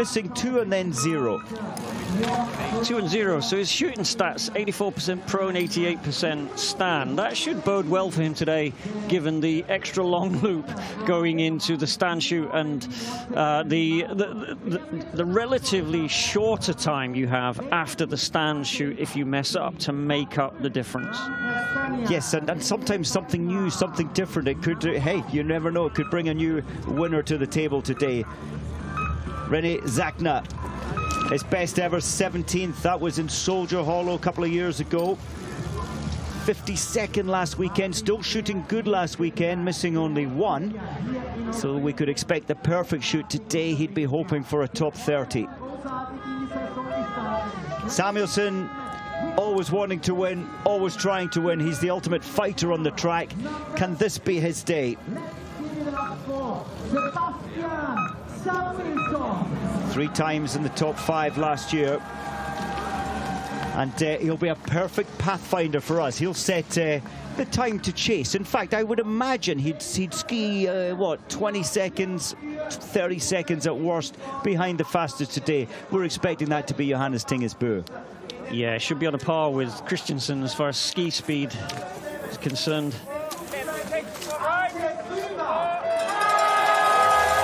missing 2 and then 0. 2 and 0. So his shooting stats, 84% pro and 88% stand. That should bode well for him today, given the extra long loop going into the stand shoot and the relatively shorter time you have after the stand shoot if you mess up to make up the difference. Yes, and sometimes something new, something different. It could, hey, you never know, it could bring a new winner to the table today. René Zachner, his best ever 17th. That was in Soldier Hollow a couple of years ago. 52nd last weekend, still shooting good last weekend, missing only 1. So we could expect the perfect shoot today. He'd be hoping for a top 30. Samuelsson, always wanting to win, always trying to win. He's the ultimate fighter on the track. Can this be his day? 3 times in the top 5 last year. And he'll be a perfect pathfinder for us. He'll set the time to chase. In fact, I would imagine he'd ski, what, 20 seconds, 30 seconds at worst behind the fastest today. We're expecting that to be Johannes Tingesbø. Yeah, should be on a par with Christensen as far as ski speed is concerned.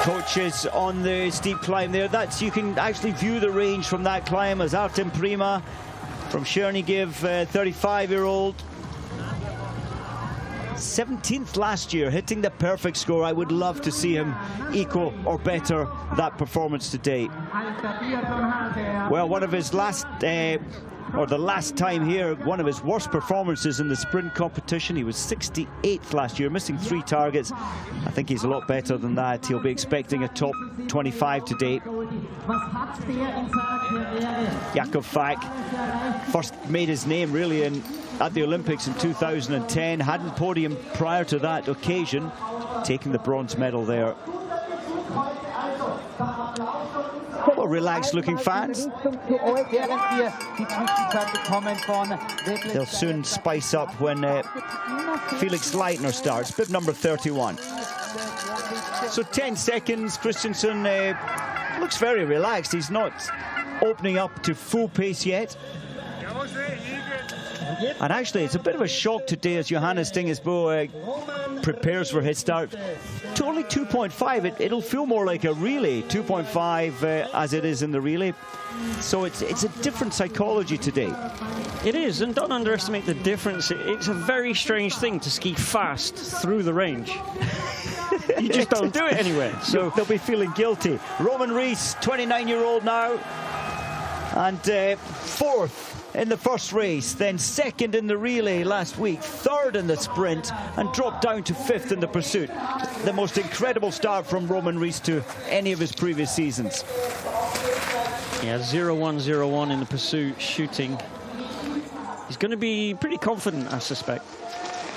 Coaches on the steep climb there. That's, you can actually view the range from that climb as Artem Prima from Chernigiv, 35-year-old. 17th last year, hitting the perfect score. I would love to see him equal or better that performance today. Well, one of his last, or the last time here, one of his worst performances in the sprint competition. He was 68th last year, missing 3 targets. I think he's a lot better than that. He'll be expecting a top 25 today. Jakob Falk first made his name really at the Olympics in 2010. Hadn't podium prior to that occasion, taking the bronze medal there. Well, relaxed looking fans. They'll soon spice up when Felix Leitner starts, bib number 31. So 10 seconds, Christensen looks very relaxed. He's not opening up to full pace yet. And actually, it's a bit of a shock today as Johannes Tingesbø prepares for his start. To only 2.5, it'll feel more like a relay, 2.5 as it is in the relay. So it's a different psychology today. It is, and don't underestimate the difference. It's a very strange thing to ski fast through the range. You just don't do it anywhere. So they'll be feeling guilty. Roman Rees, 29-year-old now, and 4th in the first race, then 2nd in the relay last week, 3rd in the sprint, and dropped down to 5th in the pursuit. The most incredible start from Roman Rees to any of his previous seasons. Yeah, 0-1-0-1 in the pursuit, shooting. He's going to be pretty confident, I suspect.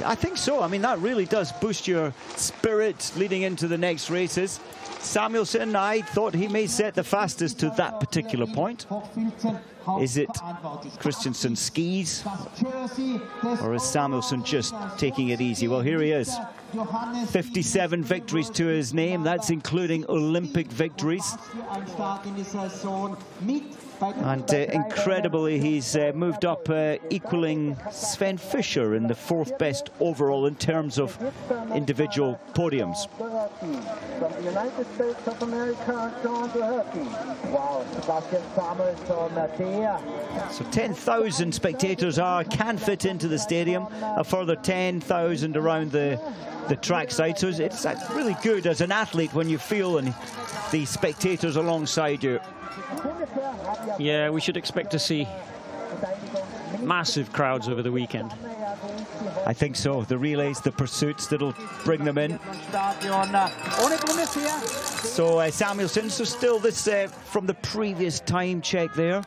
I think so. I mean, that really does boost your spirit leading into the next races. Samuelsson, I thought he may set the fastest to that particular point. Is it Christensen skis, or is Samuelsson just taking it easy? Well, here he is. 57 victories to his name. That's including Olympic victories. And incredibly, he's moved up, equaling Sven Fischer in the 4th best overall in terms of individual podiums. From the United States of America, John Doherty. Wow, Sebastian Samuelsson there. So 10,000 spectators can fit into the stadium. A further 10,000 around the trackside. So it's really good as an athlete when you feel and the spectators alongside you. Yeah, we should expect to see massive crowds over the weekend. I think so. The relays, the pursuits that'll bring them in. So Samuelsson, so still this from the previous time check there.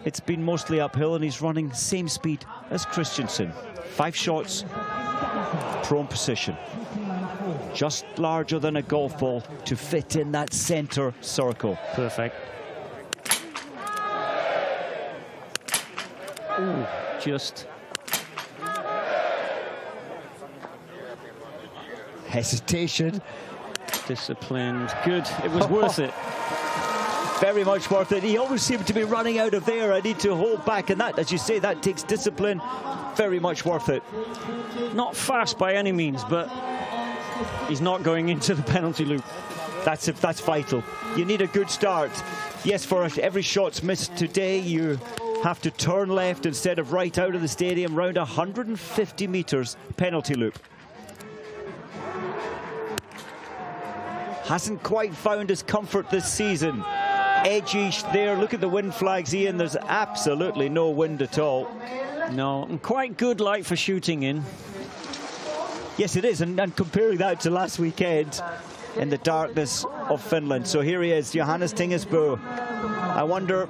It's been mostly uphill and he's running same speed as Christensen. 5 shots, prone position. Just larger than a golf ball to fit in that center circle. Perfect. Ooh, just hesitation. Disciplined. Good. It was worth it. Very much worth it. He always seemed to be running out of there. I need to hold back, and that, as you say, that takes discipline. Very much worth it. Not fast by any means, but he's not going into the penalty loop. That's vital. You need a good start. Yes, for every shot's missed today, you have to turn left instead of right out of the stadium, round 150 meters penalty loop. Hasn't quite found his comfort this season. Edgy there. Look at the wind flags, Ian. There's absolutely no wind at all. No, and quite good light for shooting in. Yes, it is. And comparing that to last weekend in the darkness of Finland. So here he is, Johannes Tingesbø. I wonder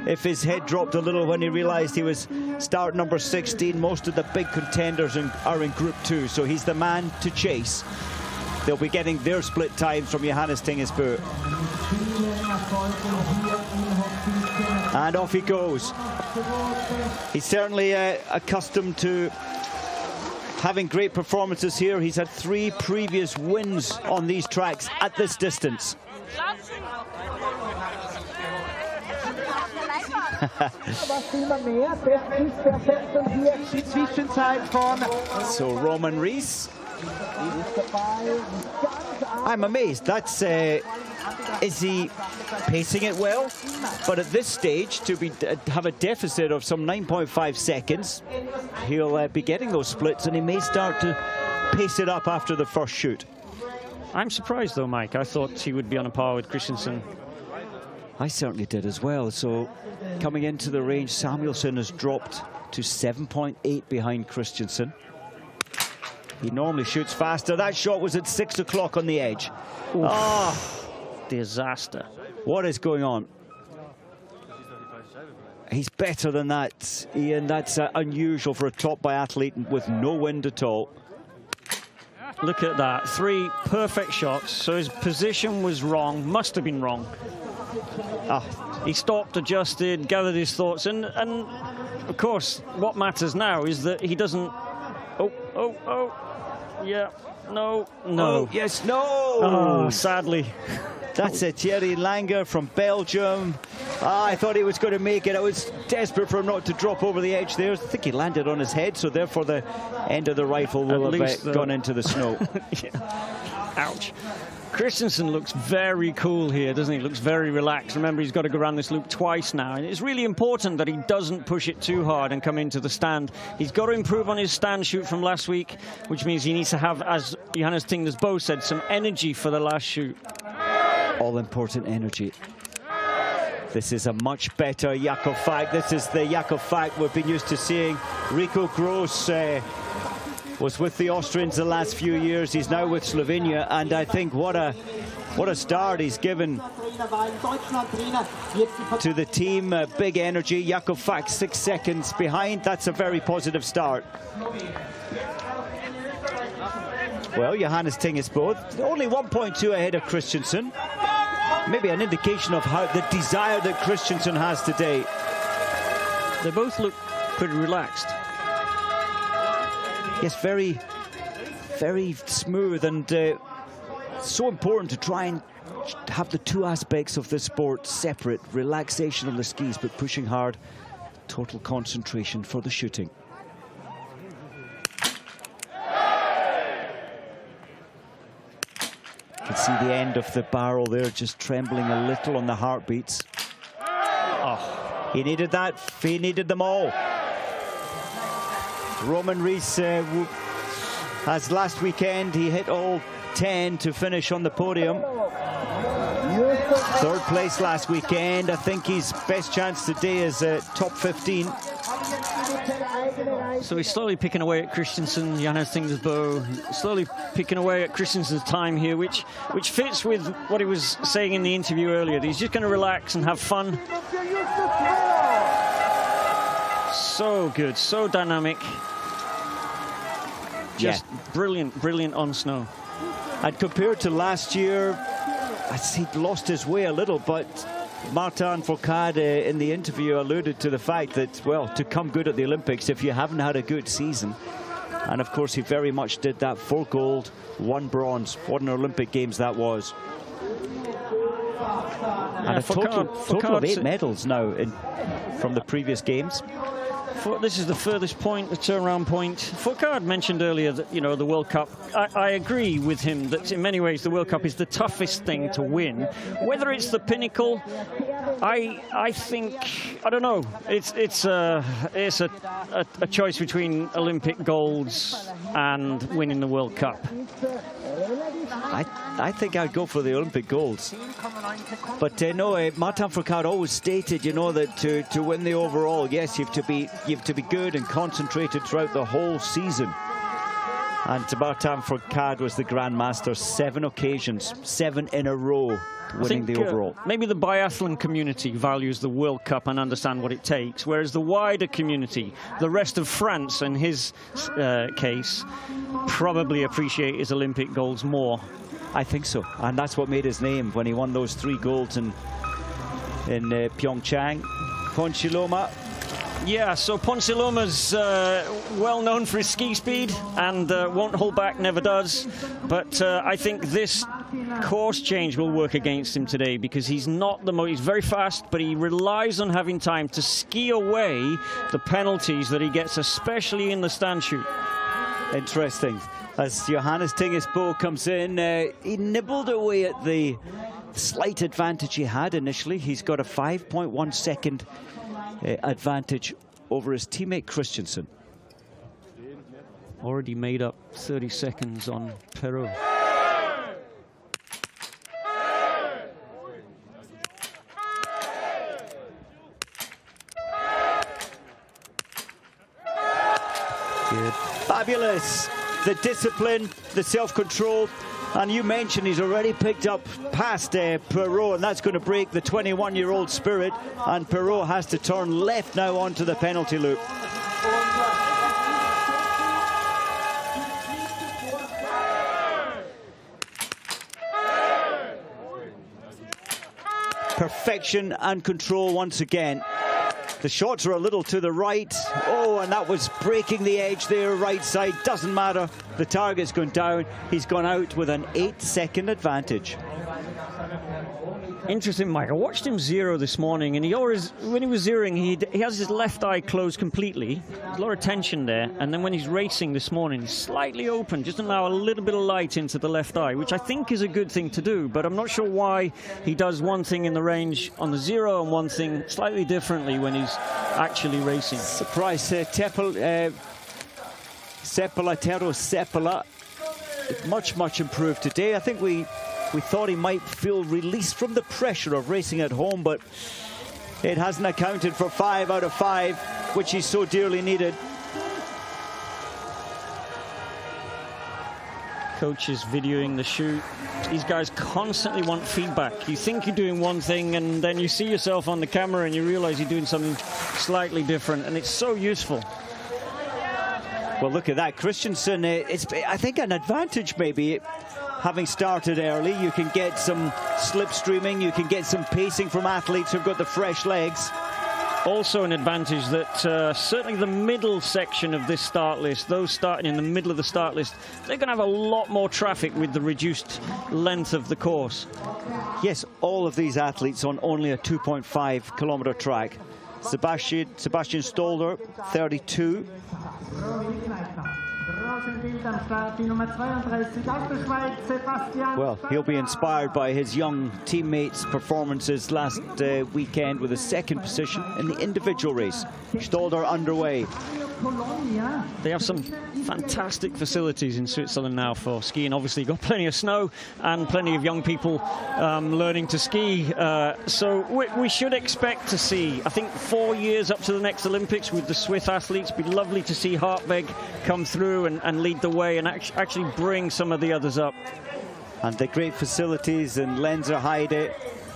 if his head dropped a little when he realized he was start number 16. Most of the big contenders are in Group 2, so he's the man to chase. They'll be getting their split times from Johannes Tingesbø. And off he goes. He's certainly accustomed to having great performances here. He's had 3 previous wins on these tracks at this distance. So Roman Rees. I'm amazed. That's is he pacing it well? But at this stage, to have a deficit of some 9.5 seconds, he'll be getting those splits, and he may start to pace it up after the first shoot. I'm surprised though, Mike. I thought he would be on a par with Christensen. I certainly did as well. So coming into the range, Samuelsson has dropped to 7.8 behind Christensen. He normally shoots faster. That shot was at 6 o'clock on the edge. Oof. Oh, disaster. What is going on? He's better than that, Ian. That's unusual for a top biathlete with no wind at all. Look at that. 3 perfect shots. So his position was wrong. Must have been wrong. He stopped, adjusted, gathered his thoughts. And of course, what matters now is that he doesn't... Yeah, no. Oh, yes, no. Oh, sadly. That's it, Thierry Langer from Belgium. I thought he was going to make it. I was desperate for him not to drop over the edge there. I think he landed on his head, so therefore the end of the rifle will have gone into the snow. Yeah. Ouch. Christensen looks very cool here, doesn't he? Looks very relaxed. Remember, he's got to go around this loop twice now. And it's really important that he doesn't push it too hard and come into the stand. He's got to improve on his stand shoot from last week, which means he needs to have, as Johannes Tingesbø said, some energy for the last shoot. All-important energy. This is a much better Jakob Falk. This is the Jakob Falk we've been used to seeing. Rico Gross was with the Austrians the last few years. He's now with Slovenia, and I think what a start he's given to the team. Big energy. Jakob Falk 6 seconds behind. That's a very positive start. Well, Johannes Tingesbø only 1.2 ahead of Christensen. Maybe an indication of how the desire that Christensen has today. They both look pretty relaxed. Yes, very, very smooth, and so important to try and have the 2 aspects of this sport separate. Relaxation on the skis, but pushing hard. Total concentration for the shooting. You can see the end of the barrel there, just trembling a little on the heartbeats. Oh, he needed that. He needed them all. Roman Rees, as last weekend, he hit all 10 to finish on the podium. 3rd place last weekend. I think his best chance today is top 15. So he's slowly picking away at Christensen, Johannes Tingesbø, slowly picking away at Christensen's time here, which fits with what he was saying in the interview earlier. He's just going to relax and have fun. So good, so dynamic. Just brilliant, brilliant on snow. And compared to last year, he'd lost his way a little, but Martin Fourcade in the interview alluded to the fact that, well, to come good at the Olympics, if you haven't had a good season, and of course he very much did that. 4 gold, 1 bronze. What an Olympic Games that was. And a total of 8 medals now from the previous games. This is the furthest point, the turnaround point. Foucault mentioned earlier that, you know, the World Cup, I agree with him that in many ways the World Cup is the toughest thing to win. Whether it's the pinnacle, I think, I don't know. It's a choice between Olympic golds and winning the World Cup. I think I'd go for the Olympic golds. But no, Martin Foucault always stated, you know, that to win the overall, yes, you have to be good and concentrated throughout the whole season. And Martin Foucault was the Grandmaster, 7 occasions, 7 in a row, winning the overall. Maybe the biathlon community values the World Cup and understand what it takes, whereas the wider community, the rest of France in his case, probably appreciate his Olympic golds more. I think so, and that's what made his name when he won those 3 golds in Pyeongchang. Ponsiloma. Yeah, so Ponsiloma's well known for his ski speed and won't hold back, never does. But I think this course change will work against him today because he's not the most, he's very fast, but he relies on having time to ski away the penalties that he gets, especially in the stand shoot. Interesting. As Johannes Tingesbo comes in, he nibbled away at the slight advantage he had initially. He's got a 5.1 second advantage over his teammate Christensen. Already made up 30 seconds on Perrault. Good. Fabulous. The discipline, the self-control, and you mentioned he's already picked up past Perrault, and that's going to break the 21-year-old spirit, and Perrault has to turn left now onto the penalty loop. Perfection and control once again. The shots are a little to the right. Oh, and that was breaking the edge there, right side. Doesn't matter. The target's gone down. He's gone out with an 8-second advantage. Interesting, Mike. I watched him zero this morning, and he always, when he was zeroing, he has his left eye closed completely. There's a lot of tension there. And then when he's racing this morning, he's slightly open, just allow a little bit of light into the left eye, which I think is a good thing to do. But I'm not sure why he does one thing in the range on the zero and one thing slightly differently when he's actually racing. Surprise, Sepala, Tero Sepala, much improved today. I think we thought he might feel released from the pressure of racing at home, but it hasn't accounted for 5 out of 5, which he so dearly needed. Coaches videoing the shoot. These guys constantly want feedback. You think you're doing one thing, and then you see yourself on the camera and you realize you're doing something slightly different, and it's so useful. Well, look at that. Christensen, it's, I think, an advantage maybe. Having started early, you can get some slipstreaming, you can get some pacing from athletes who've got the fresh legs. Also an advantage that certainly the middle section of this start list, those starting in the middle of the start list, they're going to have a lot more traffic with the reduced length of the course. Yes, all of these athletes on only a 2.5 kilometer track. Sebastian Stolder, 32. Well, he'll be inspired by his young teammates' performances last weekend with a 2nd position in the individual race. Stolder underway. They have some fantastic facilities in Switzerland now for skiing. Obviously, got plenty of snow and plenty of young people learning to ski. So we should expect to see, I think, 4 years up to the next Olympics with the Swiss athletes. It'd be lovely to see Hartweg come through and lead the way and actually bring some of the others up. And the great facilities in Lenzerheide,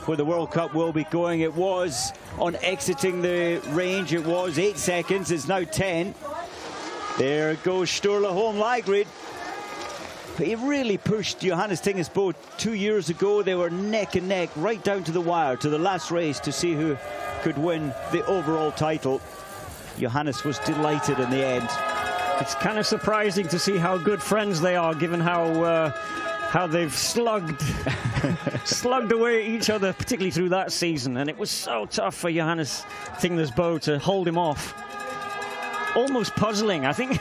where the World Cup will be going. It was on exiting the range, it was 8 seconds, it's now 10. There goes Sturla Holm Lagerud. He really pushed Johannes Tingesbo 2 years ago. They were neck and neck right down to the wire, to the last race, to see who could win the overall title. Johannes was delighted in the end. It's kind of surprising to see how good friends they are, given how how they've slugged away at each other, particularly through that season. And it was so tough for Johannes Tinglesbo to hold him off. Almost puzzling. I think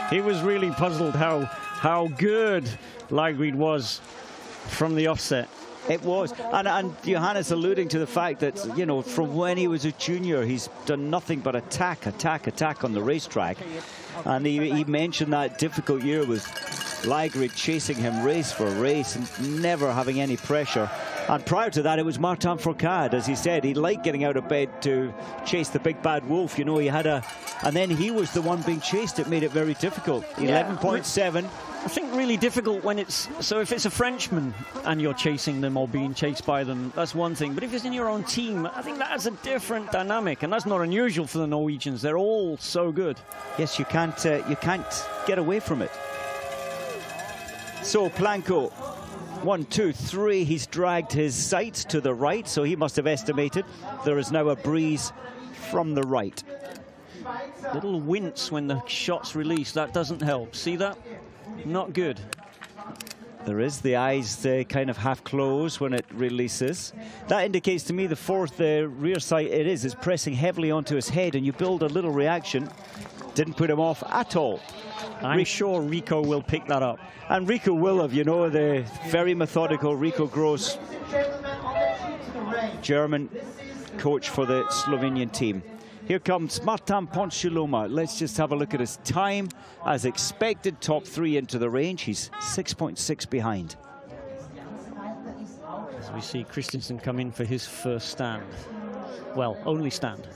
he was really puzzled how good Leigrid was from the offset. It was, and Johannes alluding to the fact that, you know, from when he was a junior, he's done nothing but attack on the racetrack. And he mentioned that difficult year with Leigrid chasing him race for race and never having any pressure. And prior to that, it was Martin Fourcade, as he said. He liked getting out of bed to chase the big bad wolf. You know, he had and then he was the one being chased. It made it very difficult. 11.7. I think really difficult when so if it's a Frenchman and you're chasing them or being chased by them, that's one thing. But if it's in your own team, I think that's a different dynamic, and that's not unusual for the Norwegians. They're all so good. Yes, you can't get away from it. So Planko, 1, 2, 3. He's dragged his sights to the right, so he must have estimated there is now a breeze from the right. Little wince when the shot's released. That doesn't help. See that? Not good. There is the eyes kind of half closed when it releases. That indicates to me the fourth rear sight is pressing heavily onto his head, and you build a little reaction. Didn't put him off at all. I'm sure Rico will pick that up. And Rico will have, you know, the very methodical Rico Gross, German coach for the Slovenian team. Here comes Martin Ponsiluoma. Let's just have a look at his time. As expected, top 3 into the range. He's 6.6 behind. As we see Christensen come in for his first stand. Well, only stand.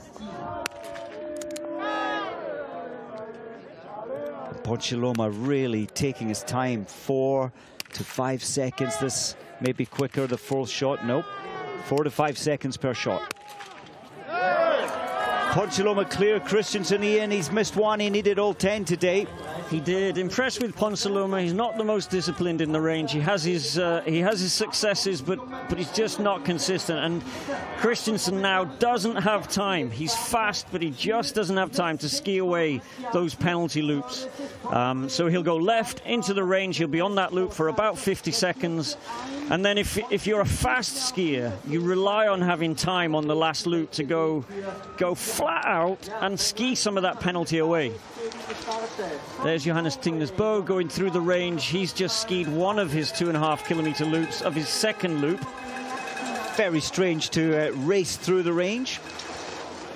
Ponsiluoma really taking his time, 4 to 5 seconds. This may be quicker, the fourth shot. Nope, 4 to 5 seconds per shot. Ponsiluoma clear. Christensen, he's missed one. He needed all 10 today. He did. Impressed with Ponsiluoma. He's not the most disciplined in the range. He has his successes, but he's just not consistent. And Christensen now doesn't have time. He's fast, but he just doesn't have time to ski away those penalty loops. So he'll go left into the range. He'll be on that loop for about 50 seconds. And then if you're a fast skier, you rely on having time on the last loop to go flat out and ski some of that penalty away. There's Johannes Tinglesbo going through the range. He's just skied one of his 2.5 kilometer loops of his second loop. Very strange to race through the range.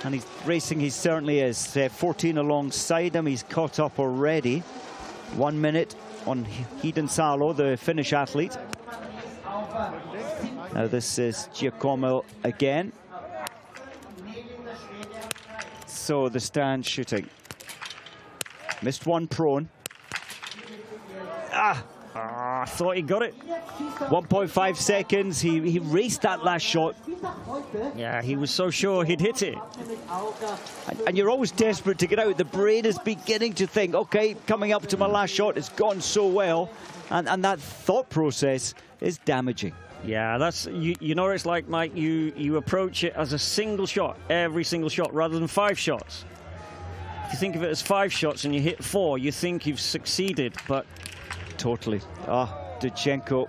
And he's racing, he certainly is. 14 alongside him. He's caught up already. 1 minute on Hedin Salo, the Finnish athlete. Now this is Giacomo again. So the stand shooting. Missed one prone. I thought he got it. 1.5 seconds. He raced that last shot. Yeah, he was so sure he'd hit it. And you're always desperate to get out. The brain is beginning to think, okay, coming up to my last shot, it's gone so well. And that thought process is damaging. Yeah, that's you know what it's like, Mike. You approach it as a single shot, every single shot, rather than 5 shots. If you think of it as 5 shots and you hit 4, you think you've succeeded, but totally. Dudchenko.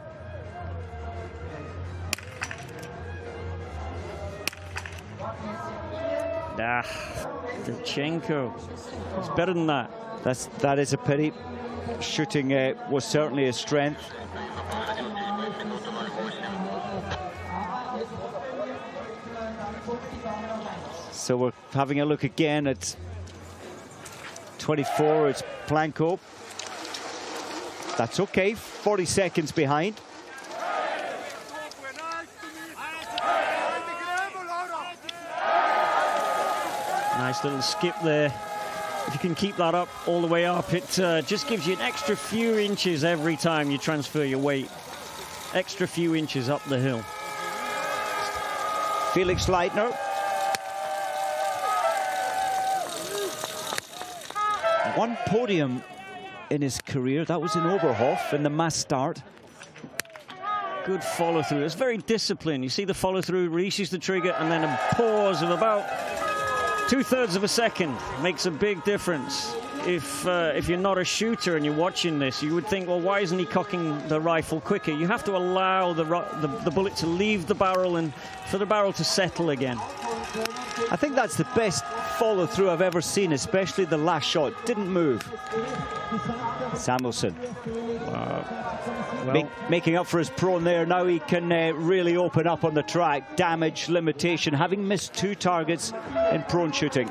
Dudchenko. It's better than that. That is a pity. Shooting was certainly a strength. So we're having a look again at 24. It's Planko. That's okay. 40 seconds behind. Nice little skip there. If you can keep that up all the way up, it just gives you an extra few inches every time you transfer your weight. Extra few inches up the hill. Felix Leitner. One podium in his career. That was in Oberhof in the mass start. Good follow through. It's very disciplined. You see the follow through, releases the trigger, and then a pause of about 2/3 of a second makes a big difference. if you're not a shooter and you're watching this, you would think, well, why isn't he cocking the rifle quicker? You have to allow the bullet to leave the barrel and for the barrel to settle again. I think that's the best follow-through I've ever seen, especially the last shot. Didn't move. Samuelsson. Well, making up for his prone there. Now he can really open up on the track. Damage limitation, having missed 2 targets in prone shooting.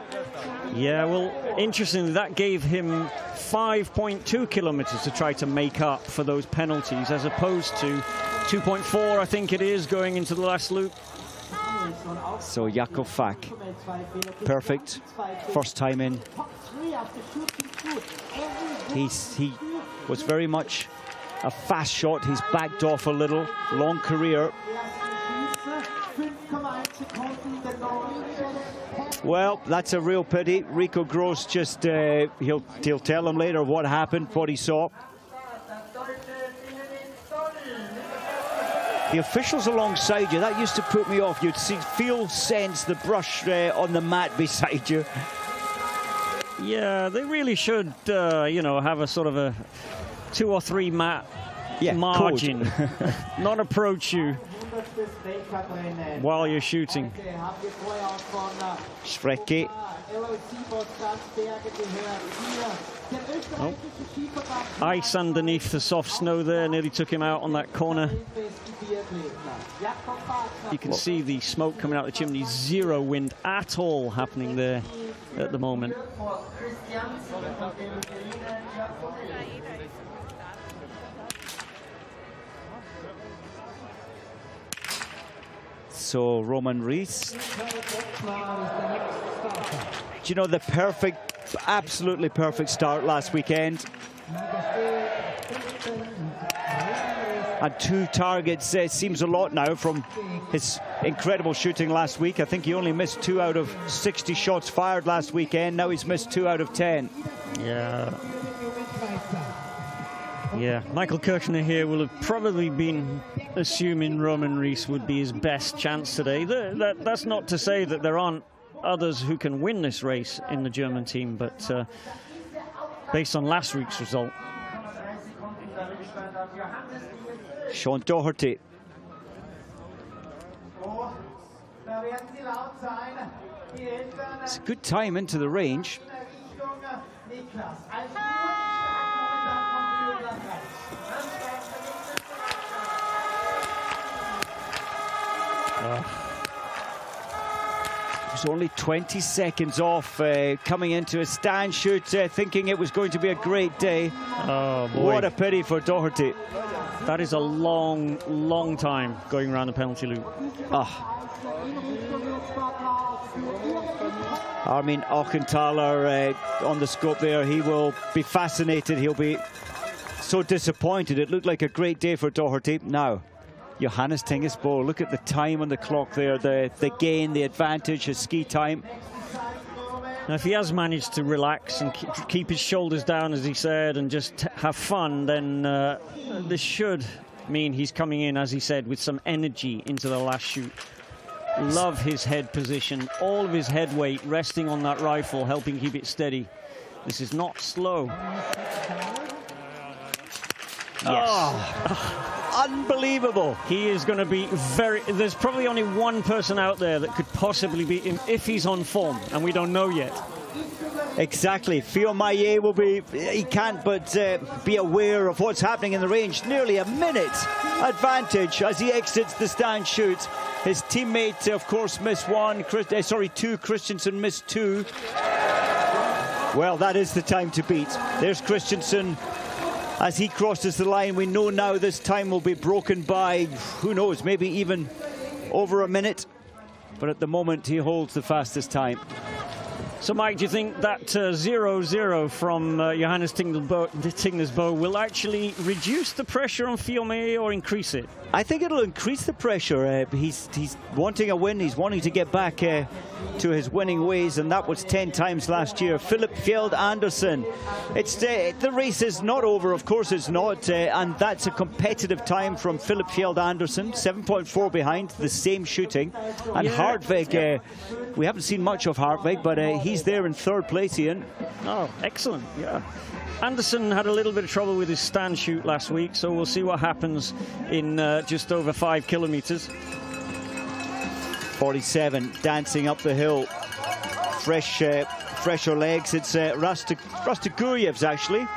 Yeah, well, interestingly, that gave him 5.2 kilometers to try to make up for those penalties, as opposed to 2.4, I think it is, going into the last loop. So Jakob Fack, perfect, first time in. He was very much a fast shot. He's backed off a little, long career. Well, that's a real pity. Rico Gross just, he'll tell him later what happened, what he saw. The officials alongside you, that used to put me off. You'd sense the brush on the mat beside you. Yeah, they really should, you know, have a sort of a 2 or 3 mat margin, not approach you while you're shooting. Schrecke. Oh. Ice underneath the soft snow there, nearly took him out on that corner. You can see the smoke coming out the chimney. Zero wind at all happening there at the moment. So Roman Rees. Do you know, the perfect, absolutely perfect start last weekend. And 2 targets seems a lot now from his incredible shooting last week. I think he only missed 2 out of 60 shots fired last weekend. Now he's missed 2 out of 10. Yeah. Yeah, Michael Kirchner here will have probably been assuming Roman Rees would be his best chance today. That's not to say that there aren't others who can win this race in the German team, but based on last week's result. Sean Doherty. It's a good time into the range. It was only 20 seconds off coming into a stand shoot, thinking it was going to be a great day. Oh, boy. What a pity for Doherty. That is a long, long time going around the penalty loop. Armin Auchenthaler on the scope there. He will be fascinated. He'll be so disappointed. It looked like a great day for Doherty. Now, Johannes Tingesbo, look at the time on the clock there, the gain, the advantage, his ski time. Now, if he has managed to relax and keep his shoulders down, as he said, and just have fun, then this should mean he's coming in, as he said, with some energy into the last shoot. Love his head position, all of his head weight resting on that rifle, helping keep it steady. This is not slow. Yes. Oh, unbelievable. He is going to be there's probably only one person out there that could possibly beat him if he's on form, and we don't know yet. Exactly. Theo Maillet will be, he can't but be aware of what's happening in the range. Nearly a minute advantage as he exits the stand shoot. His teammate, of course, missed 2. Christensen missed 2. Well, that is the time to beat. There's Christensen. As he crosses the line, we know now this time will be broken by, who knows, maybe even over a minute. But at the moment, he holds the fastest time. So, Mike, do you think that 0-0 from Johannes Tingesbo will actually reduce the pressure on Fiume or increase it? I think it'll increase the pressure. He's wanting a win. He's wanting to get back to his winning ways, and that was 10 times last year. Philip Fjeld Andersen. It's the race is not over, of course it's not, and that's a competitive time from Philip Fjeld Andersen, 7.4 behind, the same shooting. And Hartvig, we haven't seen much of Hartvig, but he's there in third place, Ian. Oh, excellent, yeah. Anderson had a little bit of trouble with his stand shoot last week, so we'll see what happens in just over 5 kilometers. 47, dancing up the hill. Fresher legs. It's Rastaguriev's actually.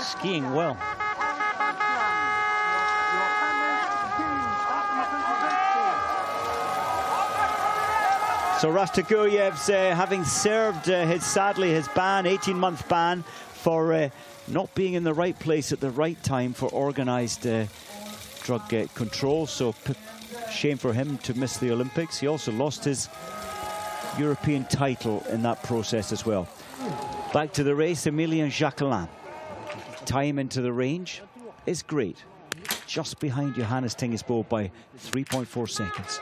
Skiing well. So Rastaguriev's having served sadly his ban, 18-month ban, for not being in the right place at the right time for organised drug control. So shame for him to miss the Olympics. He also lost his European title in that process as well. Back to the race, Emilien Jacquelin. Time into the range is great. Just behind Johannes Tingesbo by 3.4 seconds.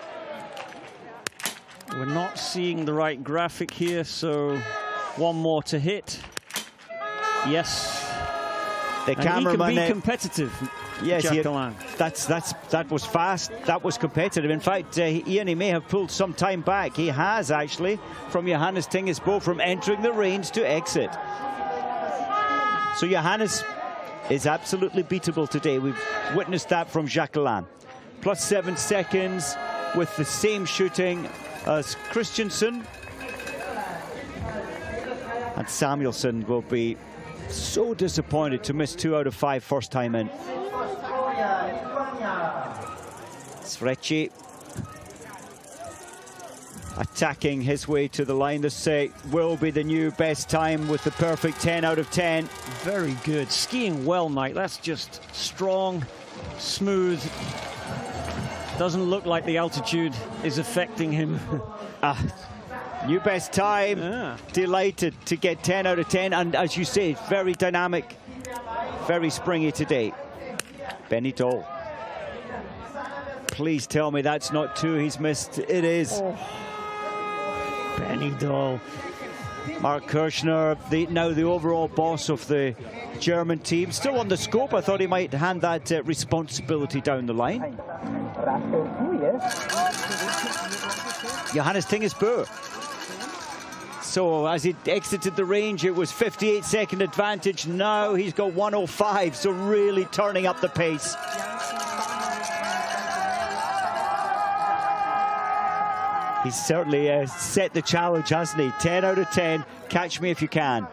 We're not seeing the right graphic here, so one more to hit. Yes. The cameraman, he can be competitive. Yes, that was fast. That was competitive. In fact, Ian, he may have pulled some time back. He has actually, from Johannes Tingesbo, from entering the range to exit. So Johannes is absolutely beatable today. We've witnessed that from Jacquelin. Plus 7 seconds with the same shooting as Christensen. And Samuelsson will be so disappointed to miss 2 out of 5 first time in. Svrecci attacking his way to the line. This will be the new best time with the perfect 10 out of 10. Very good. Skiing well, Mike. That's just strong, smooth. Doesn't look like the altitude is affecting him. New best time. Yeah. Delighted to get 10 out of 10. And as you say, very dynamic, very springy today. Benny Dahl. Please tell me that's not 2 he's missed. It is. Oh. Benny Dahl. Mark Kirchner, now the overall boss of the German team. Still on the scope. I thought he might hand that responsibility down the line. Johannes Tingesbo. So as he exited the range, it was 58-second advantage. Now he's got 105, so really turning up the pace. He's certainly set the challenge, hasn't he? 10 out of 10. Catch me if you can.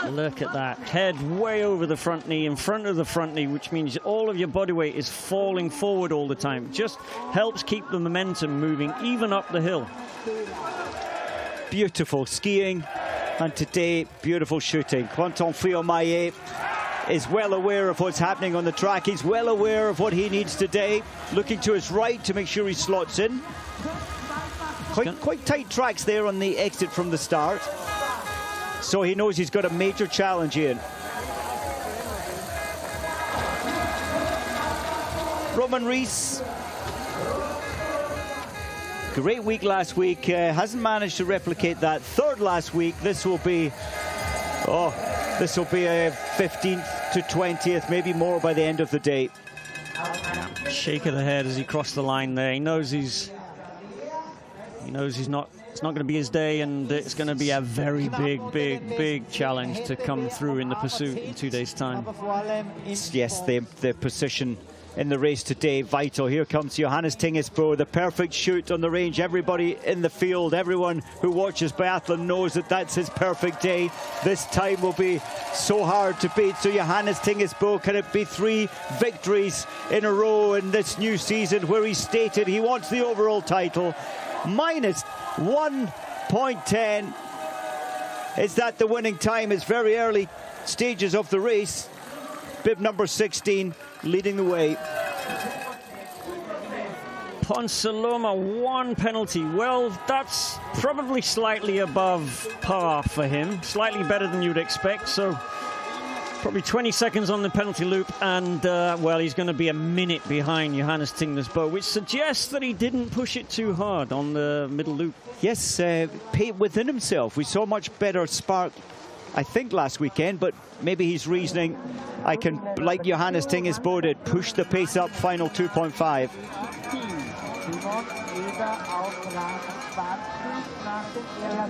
Look at that. Head way over the front knee, in front of the front knee, which means all of your body weight is falling forward all the time. Just helps keep the momentum moving, even up the hill. Beautiful skiing, and today, beautiful shooting. Quentin Fillon-Maillet is well aware of what's happening on the track. He's well aware of what he needs today. Looking to his right to make sure he slots in. Quite tight tracks there on the exit from the start. So he knows he's got a major challenge in. Roman Rees. Great week last week. Hasn't managed to replicate that. Third last week. This will be a 15th to 20th, maybe more by the end of the day. Shake of the head as he crossed the line there. He knows it's not going to be his day, and it's going to be a very big challenge to come through in the pursuit in 2 days' time. Yes, the position in the race today, vital. Here comes Johannes Tingesbo, the perfect shoot on the range. Everybody in the field, everyone who watches biathlon knows that that's his perfect day. This time will be so hard to beat. So Johannes Tingesbo, can it be 3 victories in a row in this new season, where he stated he wants the overall title? Minus 1.10. Is that the winning time? It's very early stages of the race. Bib number 16 leading the way. Ponsaloma, 1 penalty. Well, that's probably slightly above par for him. Slightly better than you'd expect. So Probably 20 seconds on the penalty loop, and, well, he's going to be a minute behind Johannes Tingner's bow, which suggests that he didn't push it too hard on the middle loop. Yes, within himself. We saw much better spark, I think, last weekend, but maybe he's reasoning, I can, like Johannes Tingner's bow did, push the pace up, final 2.5.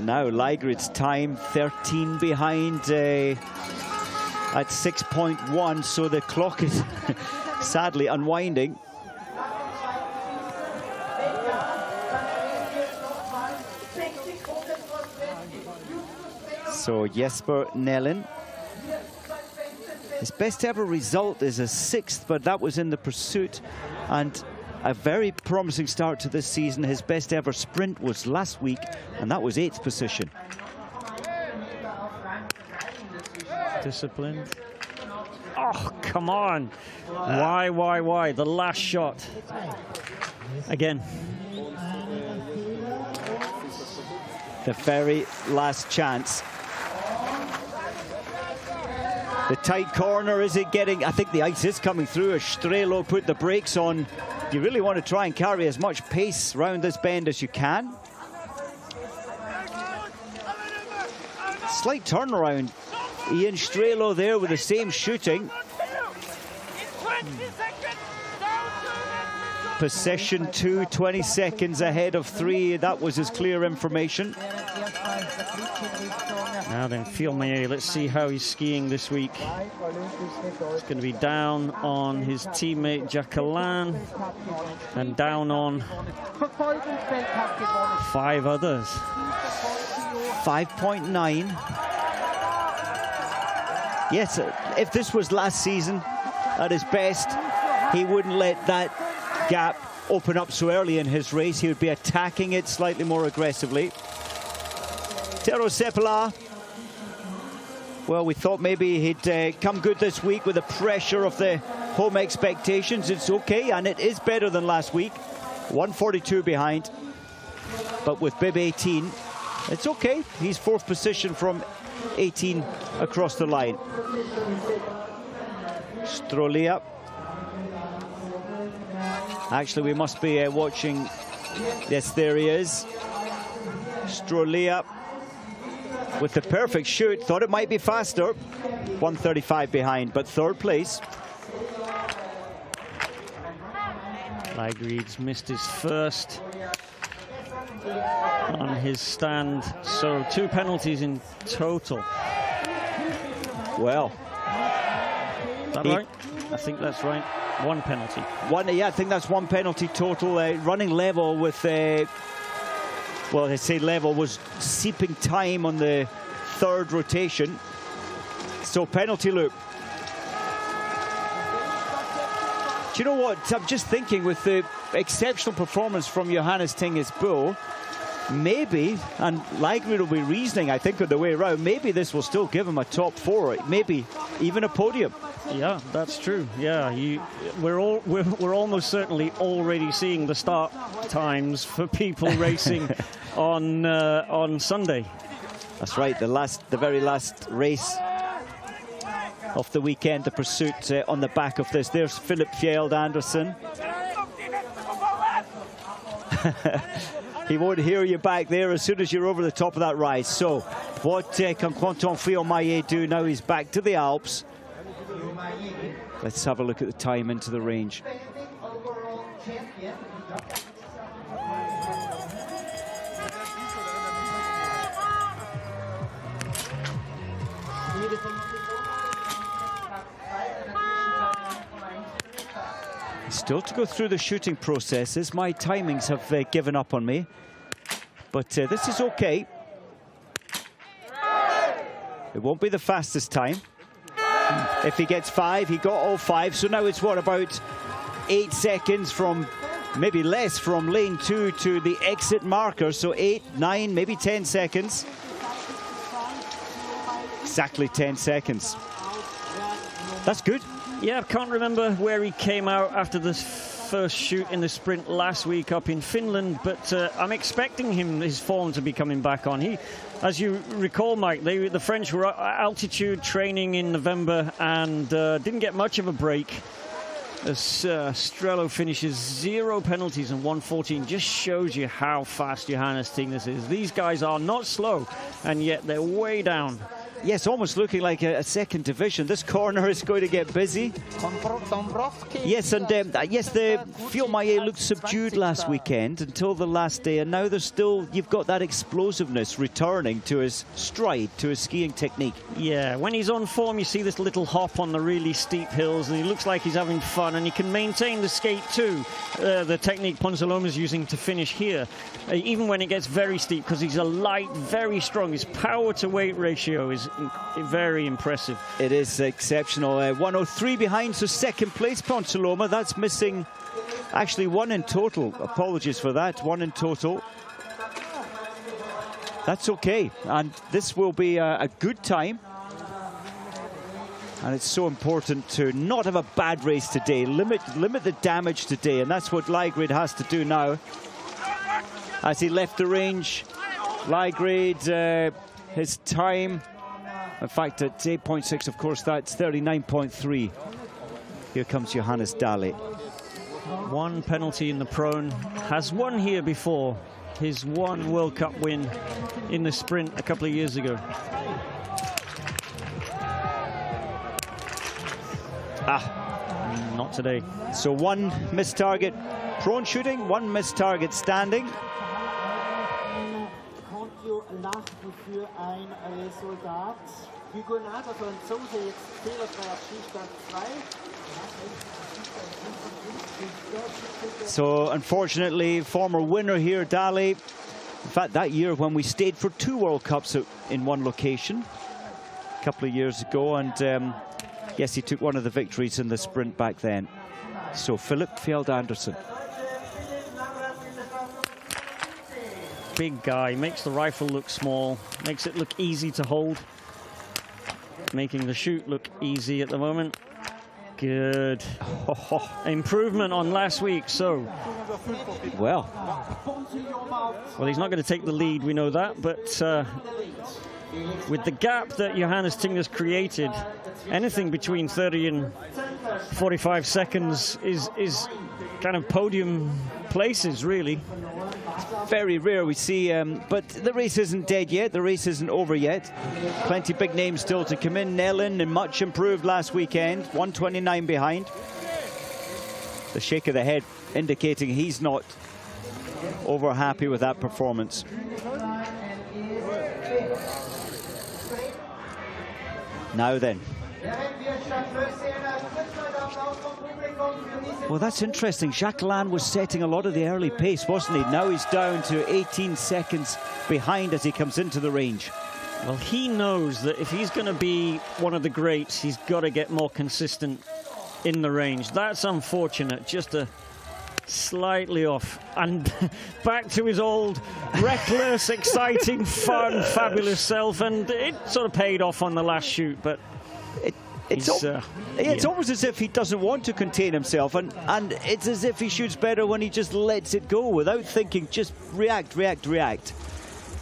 Now Leigrid's time 13 behind at 6.1, so the clock is sadly unwinding. So Jesper Nellin, his best ever result is a 6th, but that was in the pursuit, and a very promising start to this season. His best ever sprint was last week, and that was 8th position. Disciplined. Oh, come on. Why? The last shot. Again. The very last chance. The tight corner, is it getting... I think the ice is coming through as Strelo put the brakes on. You really want to try and carry as much pace round this bend as you can. Slight turnaround. Ian Strelo there with the same shooting. Possession 2, 20 seconds ahead of 3. That was his clear information. Now then, Fielmeyer, let's see how he's skiing this week. It's going to be down on his teammate Jacqueline and down on 5 others. 5.9. Yes, if this was last season at his best, he wouldn't let that gap open up so early in his race. He would be attacking it slightly more aggressively. Tero Seppälä, well, we thought maybe he'd come good this week with the pressure of the home expectations. It's okay, and it is better than last week. 142 behind, but with bib 18, it's okay. He's 4th position from 18 across the line. Strolia. Actually, we must be watching. Yes, there he is. Strolia with the perfect shoot. Thought it might be faster. 135 behind, but 3rd place. Leigrid's missed his first on his stand, so 2 penalties in total. Well, is that right? I think that's right. 1 penalty. Yeah, I think that's 1 penalty total. Running level with, well, I say level, was seeping time on the 3rd rotation. So penalty loop. Do you know what? I'm just thinking with the exceptional performance from Johannes Tingner's bow, maybe, and Leigrid will be reasoning, I think, on the way around, maybe this will still give him a top 4, maybe even a podium. Yeah, that's true. Yeah, we're almost certainly already seeing the start times for people racing on Sunday. That's right. The very last race of the weekend, the pursuit on the back of this. There's Philip Fjeld Andersen. He won't hear you back there as soon as you're over the top of that rise. So what can Quentin Fielmeyer do now? He's back to the Alps. Let's have a look at the time into the range. Still to go through the shooting processes. My timings have given up on me, but this is okay. It won't be the fastest time. If he gets 5, he got all 5. So now it's what, about 8 seconds from, maybe less, from lane 2 to the exit marker. So 8, 9, maybe 10 seconds. Exactly 10 seconds. That's good. Yeah, I can't remember where he came out after the first shoot in the sprint last week up in Finland, but I'm expecting his form to be coming back on. He, as you recall, Mike, the French were altitude training in November and didn't get much of a break. As Strello finishes 0 penalties and 1:14, just shows you how fast Johannes Tingnes is. These guys are not slow, and yet they're way down. Yes, almost looking like a second division. This corner is going to get busy. Yes, and yes, the Fiumaye looked subdued last weekend until the last day, and now there's still, you've got that explosiveness returning to his stride, to his skiing technique. Yeah, when he's on form, you see this little hop on the really steep hills, and he looks like he's having fun, and he can maintain the skate too, the technique Ponzalomo is using to finish here, even when it gets very steep, because he's a light, very strong. His power to weight ratio is very impressive. It is exceptional. 103 behind, so second place Ponzalomo. That's missing actually 1 in total. Apologies for that, 1 in total. That's okay, and this will be a good time. And it's so important to not have a bad race today. Limit the damage today, and that's what Lygrid has to do now. As he left the range, Lygrid, his time, in fact, at 8.6, of course, that's 39.3. Here comes Johannes Dahle. 1 penalty in the prone. Has won here before. His 1 World Cup win in the sprint a couple of years ago. Not today. So 1 missed target prone shooting, 1 missed target standing. So unfortunately, former winner here, Dahle. In fact, that year when we stayed for 2 World Cups in one location a couple of years ago, and yes, he took one of the victories in the sprint back then. So Philip Fjeld Andersen. Big guy, makes the rifle look small, makes it look easy to hold, making the shoot look easy at the moment. Good. Improvement on last week, so. Well, he's not going to take the lead, we know that, but with the gap that Johannes Tingnes created, anything between 30 and 45 seconds is kind of podium places, really. Very rare we see, but the race isn't dead yet. The race isn't over yet. Plenty big names still to come in. Nellin, and much improved last weekend, 129 behind. The shake of the head indicating he's not over happy with that performance. Now then. Well, that's interesting. Jacqueline was setting a lot of the early pace, wasn't he? Now he's down to 18 seconds behind as he comes into the range. Well, he knows that if he's going to be one of the greats, he's got to get more consistent in the range. That's unfortunate, just a slightly off. And back to his old reckless, exciting, fun, fabulous self. And it sort of paid off on the last shoot, but it's almost as if he doesn't want to contain himself, and it's as if he shoots better when he just lets it go without thinking, just react.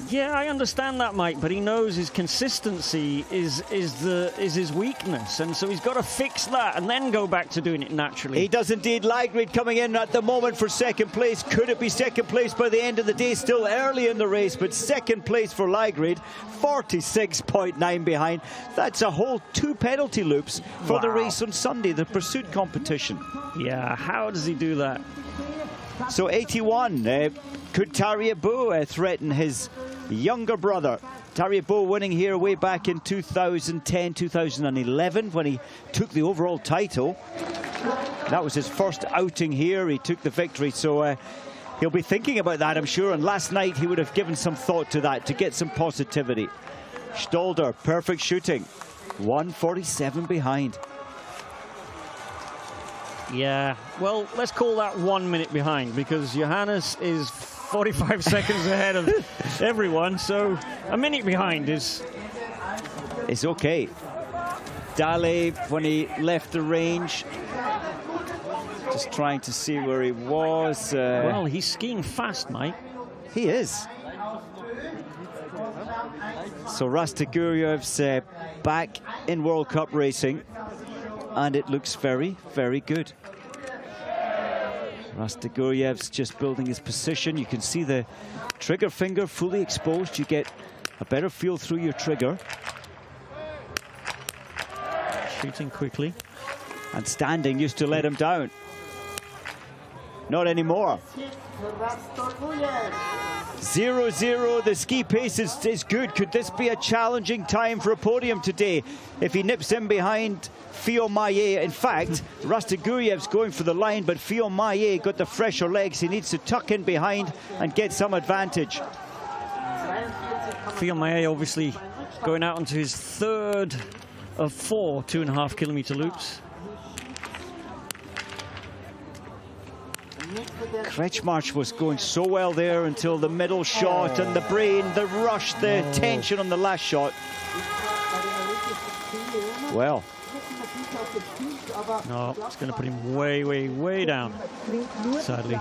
Yeah, I understand that, Mike, but he knows his consistency is his weakness, and so he's got to fix that and then go back to doing it naturally. He does indeed. Lygrid coming in at the moment for second place. Could it be second place by the end of the day? Still early in the race, but second place for Lygrid, 46.9 behind. That's a whole 2 penalty loops for the race on Sunday, the pursuit competition. Yeah, how does he do that? So 81, could Tariabo threaten his younger brother? Tariabo winning here way back in 2010, 2011 when he took the overall title. That was his first outing here. He took the victory, so he'll be thinking about that, I'm sure. And last night he would have given some thought to that to get some positivity. Stolder, perfect shooting, 147 behind. Yeah, well, let's call that 1 minute behind, because Johannes is 45 seconds ahead of everyone, so a minute behind is okay. Dahle, when he left the range, Just trying to see where he was. Well, he's skiing fast, Mike. He is. So Rastaguriev's back in World Cup racing, and it looks very, very good. Rastaguriev's just building his position. You can see the trigger finger fully exposed. You get a better feel through your trigger. Shooting quickly. And standing used to let him down. Not anymore. 0-0, the ski pace is good. Could this be a challenging time for a podium today? If he nips in behind Fillon-Maillet. In fact, Rastaguriev's going for the line, but Fillon-Maillet got the fresher legs. He needs to tuck in behind and get some advantage. Fillon-Maillet obviously going out onto his third of 4 2.5 kilometer loops. Kretschmark was going so well there until the middle shot and the brain, the rush, the tension on the last shot. Well. No, it's going to put him way, way, way down, sadly.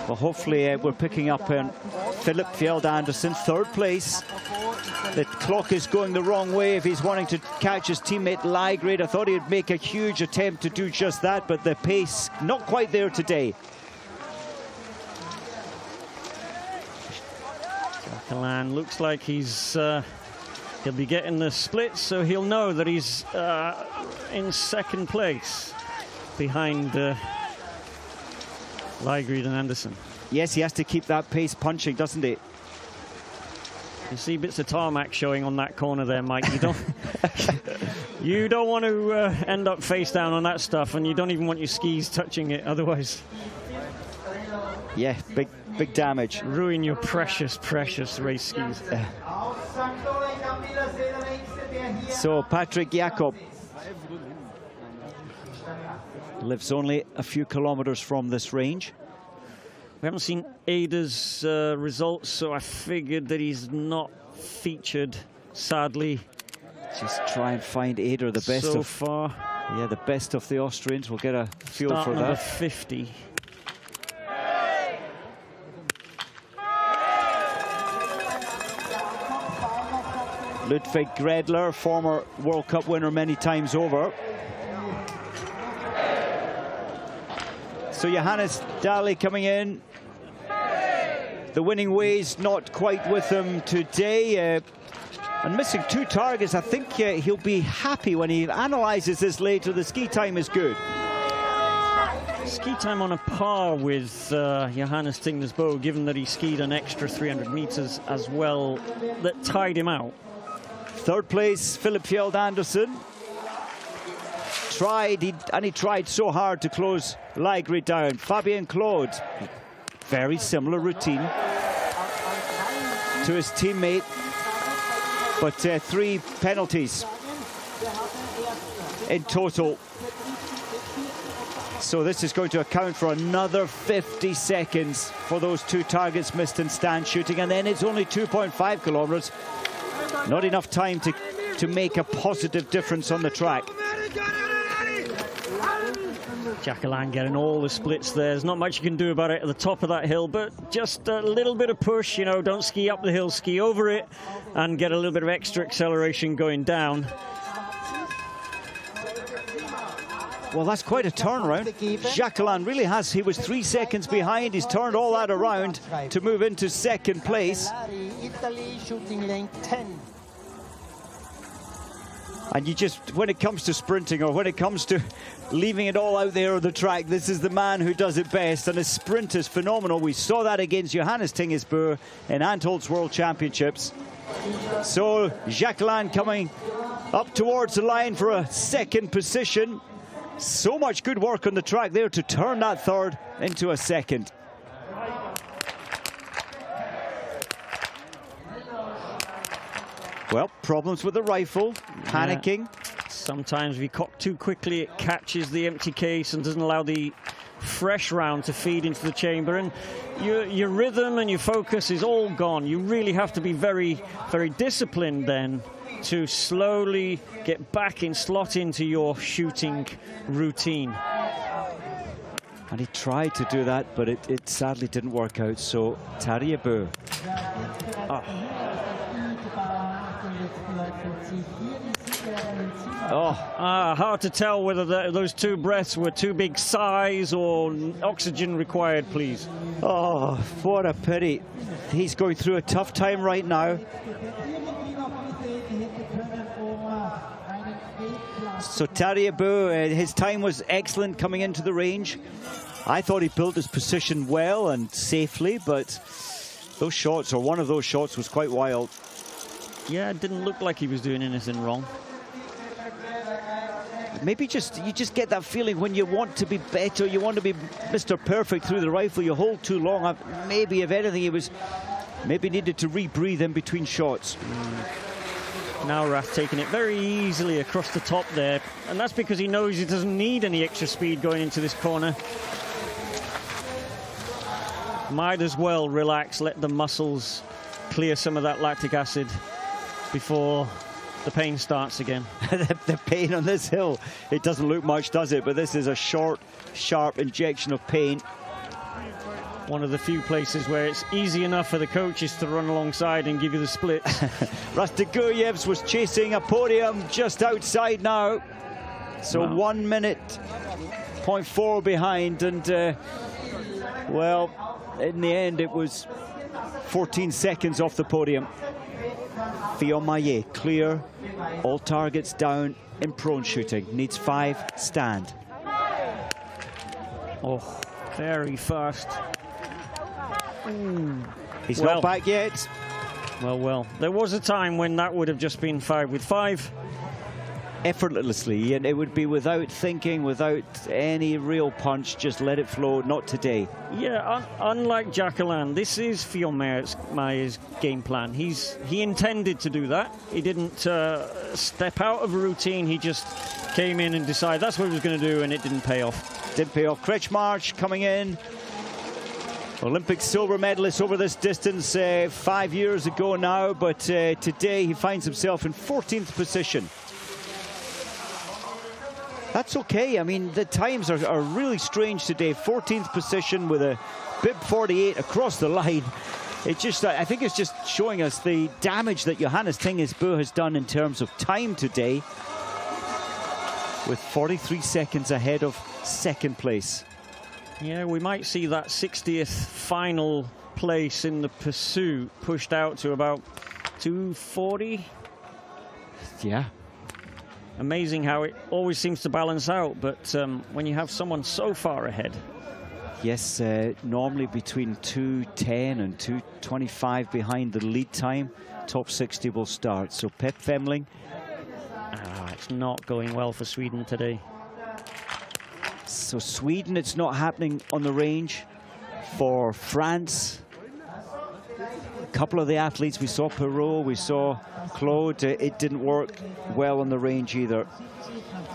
Well, hopefully we're picking up Philip Fjeld Andersen, third place. The clock is going the wrong way if he's wanting to catch his teammate Lygrid. I thought he'd make a huge attempt to do just that, but the pace not quite there today. Jacqueline looks like he'll be getting the split, so he'll know that he's in second place behind Lygrid and Andersen. Yes, he has to keep that pace punching, doesn't he? You see bits of tarmac showing on that corner there, Mike. You don't want to end up face down on that stuff, and you don't even want your skis touching it otherwise. Yeah, big damage. Ruin your precious, precious race skis. So Patrick Jakob lives only a few kilometers from this range. We haven't seen Ada's results, so I figured that he's not featured, sadly. Just try and find Ada, the best so of far. Yeah, the best of the Austrians. We'll get a feel Start for number that. 50. Ludwig Gredler, former World Cup winner many times over. So Johannes Daly coming in. The winning ways not quite with him today. And missing 2 targets. I think he'll be happy when he analyzes this later. The ski time is good. Ski time on a par with Johannes Tingnes Bø, given that he skied an extra 300 meters as well that tied him out. Third place, Philip Fjeld Andersen. He tried so hard to close Lygrid down. Fabien Claude, very similar routine to his teammate, but 3 penalties in total. So this is going to account for another 50 seconds for those 2 targets missed in stand shooting, and then it's only 2.5 kilometers. Not enough time to make a positive difference on the track. Jacqueline getting all the splits there. There's not much you can do about it at the top of that hill, but just a little bit of push, you know, don't ski up the hill, ski over it, and get a little bit of extra acceleration going down. Well, that's quite a turnaround. Jacqueline really has. He was 3 seconds behind. He's turned all that around to move into second place. Italy shooting lane 10. And you just, when it comes to sprinting or when it comes to leaving it all out there on the track, this is the man who does it best. And his sprint is phenomenal. We saw that against Johannes Tingnes Bø in Antholz World Championships. So Jacqueline coming up towards the line for a second position. So much good work on the track there to turn that third into a second. Well, problems with the rifle, panicking. Yeah. Sometimes if you cock too quickly, it catches the empty case and doesn't allow the fresh round to feed into the chamber, and your rhythm and your focus is all gone. You really have to be very, very disciplined then to slowly get back in, slot into your shooting routine. And he tried to do that, but it sadly didn't work out. So Tarjei Bø. Hard to tell whether those two breaths were too big size or oxygen required, please. Oh, what a pity. He's going through a tough time right now. So Tarjei Bø, his time was excellent coming into the range. I thought he built his position well and safely, but those shots, or one of those shots, was quite wild. Yeah, it didn't look like he was doing anything wrong. Maybe you just get that feeling when you want to be better, you want to be Mr. Perfect through the rifle, you hold too long. Maybe, if anything, he was maybe needed to rebreathe in between shots. Now Rath taking it very easily across the top there, and that's because he knows he doesn't need any extra speed going into this corner. Might as well relax, let the muscles clear some of that lactic acid before the pain starts again. The pain on this hill, it doesn't look much, does it? But this is a short, sharp injection of pain. One of the few places where it's easy enough for the coaches to run alongside and give you the splits. Rastiguyevs was chasing a podium just outside now. So wow. 1 minute, 0.4 behind. And, well, in the end, it was 14 seconds off the podium. Fillon Maillet, clear, all targets down in prone shooting. Needs 5, stand. Oh, very fast. He's not back yet. Well. There was a time when that would have just been 5 with 5. Effortlessly, and it would be without thinking, without any real punch, just let it flow. Not today. Yeah, unlike Jacqueline, this is Fillon Maillet's game plan. He intended to do that. He didn't step out of a routine. He just came in and decided that's what he was going to do, and it didn't pay off. Didn't pay off. Kretschmark coming in. Olympic silver medalist over this distance 5 years ago now, but today he finds himself in 14th position. That's okay. I mean, the times are really strange today. 14th position with a bib 48 across the line. It just, I think it's just showing us the damage that Johannes Tinges Bø has done in terms of time today, with 43 seconds ahead of second place. Yeah, we might see that 60th final place in the pursuit pushed out to about 240. Yeah. Amazing how it always seems to balance out, but when you have someone so far ahead. Yes, normally between 2:10 and 2:25 behind the lead time, top 60 will start. So Pep Femling. It's not going well for Sweden today. So Sweden, it's not happening on the range. For France, a couple of the athletes, we saw Perrault, we saw Claude, it didn't work well on the range either.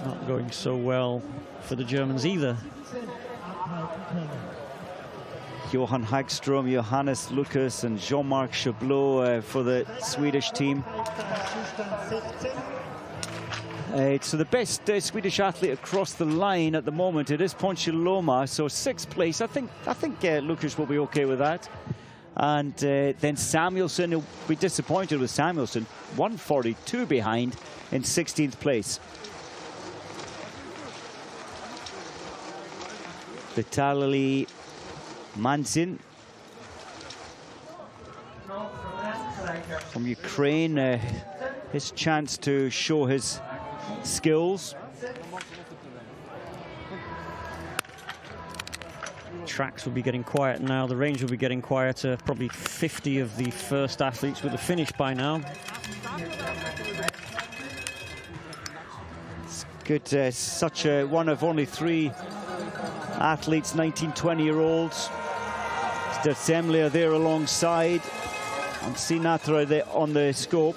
Not going so well for the Germans either. Johan Hagström, Johannes Lucas and Jean-Marc Chablot for the Swedish team. So the best Swedish athlete across the line at the moment, it is Ponsiluoma, so 6th place. I think Lucas will be okay with that. And then Samuelsson, he'll be disappointed with Samuelsson, 142 behind in 16th place. Vitaly Manzin from Ukraine, his chance to show his skills. Tracks will be getting quiet now. The range will be getting quieter. Probably 50 of the first athletes would have finished by now. It's good. Such a one of only 3 athletes, 19, 20-year-olds. Semlia there alongside, and Sinatra there on the scope.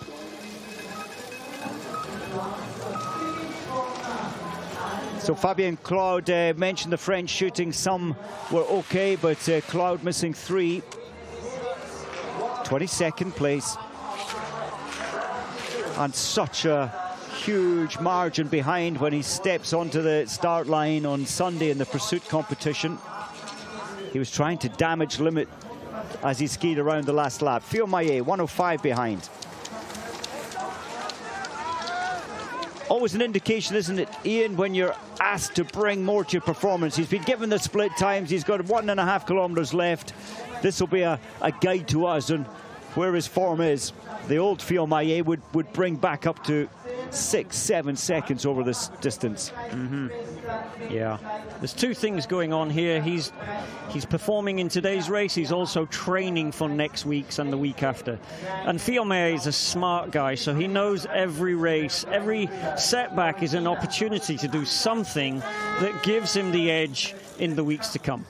So So Fabien Claude mentioned the French shooting. Some were okay, but Claude missing 3. 22nd place. And such a huge margin behind when he steps onto the start line on Sunday in the pursuit competition. He was trying to damage limit as he skied around the last lap. Fiormaillet, 105 behind. Always an indication, isn't it, Ian, when you're asked to bring more to your performance. He's been given the split times. He's got 1.5 kilometers left. This will be a guide to us on where his form is. The old Fiormaillet would bring back up to 6-7 seconds over this distance. Yeah, there's 2 things going on here. He's performing in today's race. He's also training for next week's and the week after. And Fiormaillet is a smart guy, so he knows every race, every setback is an opportunity to do something that gives him the edge in the weeks to come.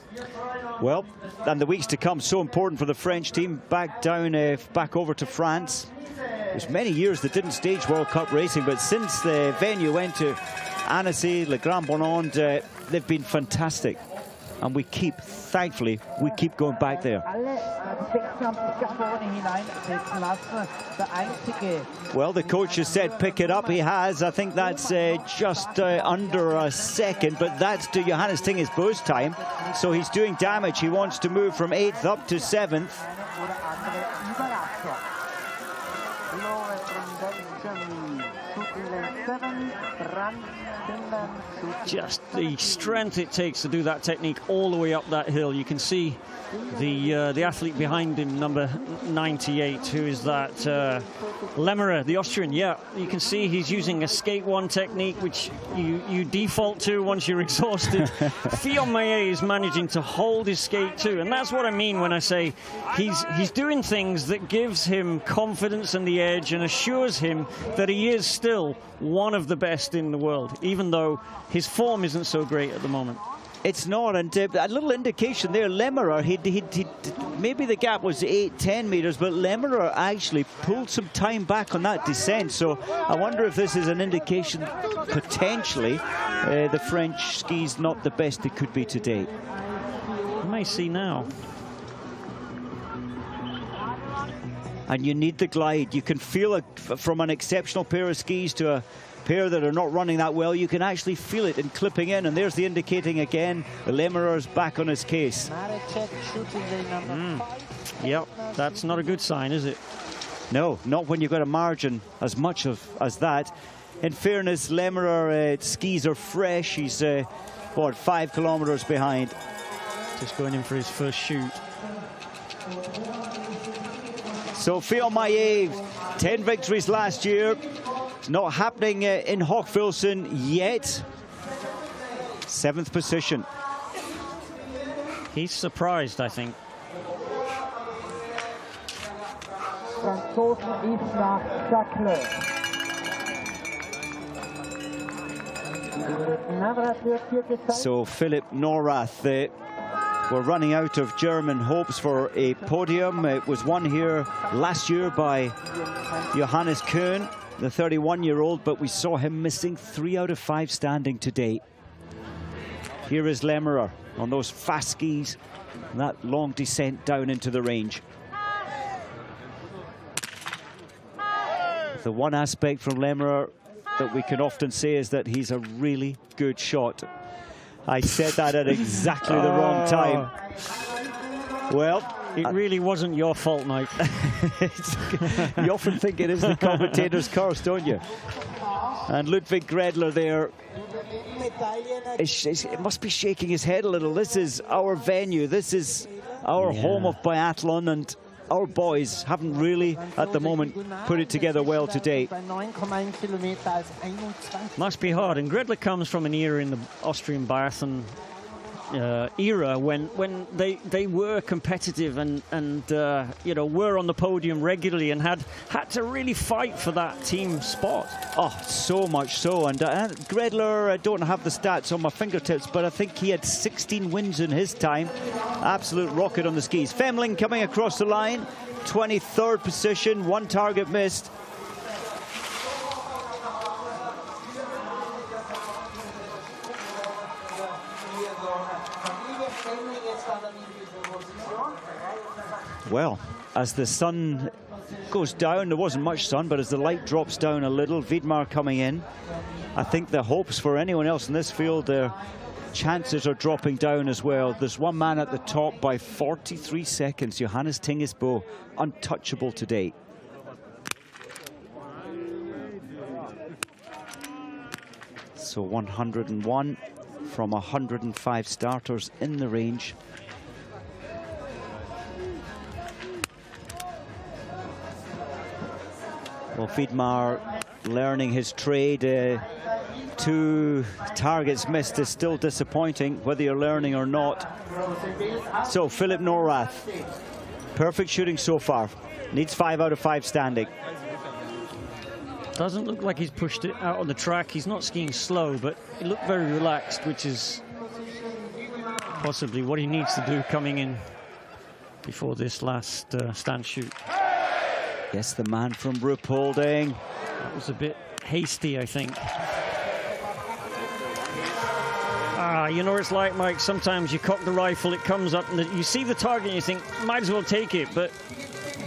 Well, and the weeks to come, so important for the French team. Back over to France. There's many years that didn't stage World Cup racing, but since the venue went to Annecy, Le Grand Bonnand, they've been fantastic. And thankfully, we keep going back there. Well, the coach has said pick it up. He has. I think that's just under a second, but that's to Johannes Tingesbo's time. So he's doing damage. He wants to move from 8th up to 7th. Just the strength it takes to do that technique all the way up that hill. You can see the athlete behind him, number 98, who is that Lemmerer, the Austrian. Yeah, you can see he's using a skate 1 technique, which you default to once you're exhausted. Fiormaillet is managing to hold his skate 2, and that's what I mean when I say he's doing things that gives him confidence and the edge and assures him that he is still one of the best in the world, even though his form isn't so great at the moment. It's not, and a little indication there, Lemmerer, maybe the gap was 8-10 meters, but Lemmerer actually pulled some time back on that descent, so I wonder if this is an indication, potentially, the French ski's not the best it could be to date. You may see now. And you need the glide. You can feel it from an exceptional pair of skis to a pair that are not running that well. You can actually feel it in clipping in, and there's the indicating again. The Lemmerer's back on his case. Yep, that's not a good sign, is it? No, not when you've got a margin as much as that. In fairness, Lemmerer skis are fresh. He's 5 kilometers behind. Just going in for his first shoot. So Fiormaillet, 10 victories last year. It's not happening in HOCHFILZEN yet. 7th position. He's surprised, I think. So Philip Norath, we're running out of German hopes for a podium. It was won here last year by Johannes Kuhn, the 31-year-old, but we saw him missing 3 out of 5 standing today. Here is Lemmerer on those fast skis, and that long descent down into the range. The one aspect from Lemmerer that we can often say is that he's a really good shot. I said that at exactly the wrong time. Well, it really wasn't your fault, Mike. You often think it is the commentator's curse, don't you? And Ludwig Gredler there, it must be shaking his head a little. This is our venue. This is our home of biathlon, and our boys haven't really, at the moment, put it together well today. Must be hard. And Gredler comes from an era in the Austrian biathlon era when they were competitive and you know, were on the podium regularly and had to really fight for that team spot. Oh, so much so. And Gredler, I don't have the stats on my fingertips, but I think he had 16 wins in his time. Absolute rocket on the skis. Femling coming across the line, 23rd position, 1 target missed. Well, as the sun goes down, there wasn't much sun, but as the light drops down a little, Vidmar coming in, I think the hopes for anyone else in this field, their chances are dropping down as well. There's one man at the top by 43 seconds, Johannes Tingesbo, untouchable to date. So 101 from 105 starters in the range. Well, Vidmar learning his trade. 2 targets missed is still disappointing, whether you're learning or not. So Philip Norath, perfect shooting so far. Needs 5 out of 5 standing. Doesn't look like he's pushed it out on the track. He's not skiing slow, but he looked very relaxed, which is possibly what he needs to do coming in before this last stand shoot. Yes, the man from Ruhpolding. That was a bit hasty, I think. You know what it's like, Mike. Sometimes you cock the rifle, it comes up, and you see the target, and you think, might as well take it. But